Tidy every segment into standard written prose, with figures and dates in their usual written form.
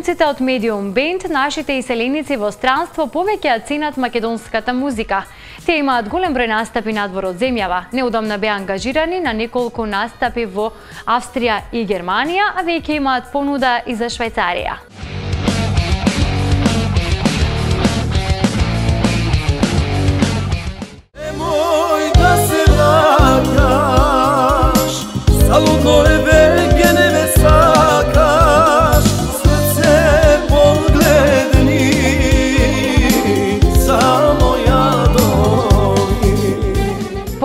македонците од Medium Band, нашите иселеници во странство повеќе ценат македонската музика. Тие имаат голем број настапи надвор од земјава. Неудамна беа ангажирани на неколку настапи во Австрија и Германија, а веќе имаат понуда и за Швајцарија.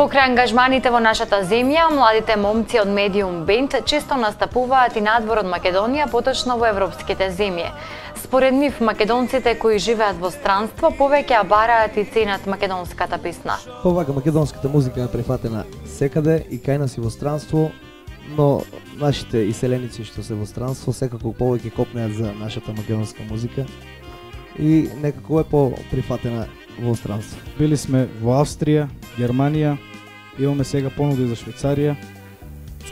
Покрај ангажманите во нашата земја, младите момци од Medium Band често настапуваат и надвор од Македонија, поточно во европските земји. Според нив, македонците кои живеат во странство повеќе ја бараат и ценат македонската песна. Повака македонската музика е прифатена секаде и кај нас и во странство, но нашите иселеници што се во странство секако повеќе копнеат за нашата македонска музика и некако е по-прифатена во странство. Били сме во Австрија, Германија, имаме сега понуди за Швајцарија.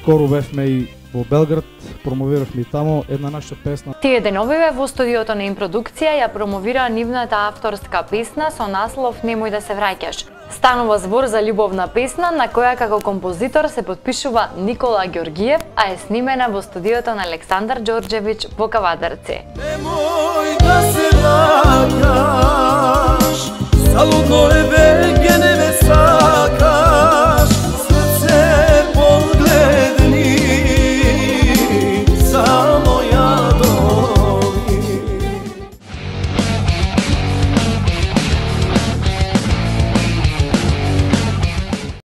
Скоро бевме и во Белград, промовиравме и тамо една наша песна. Тие деновиве во студиото на Импродукција ја промовира нивната авторска песна со наслов Немој да се враќаш. Станува збор за љубовна песна на која како композитор се потпишува Никола Ѓоргиев, а е снимена во студиото на Александар Ѓорџевиќ во Кавадарци. Немој да се враќаш, залудно е веќе небеса.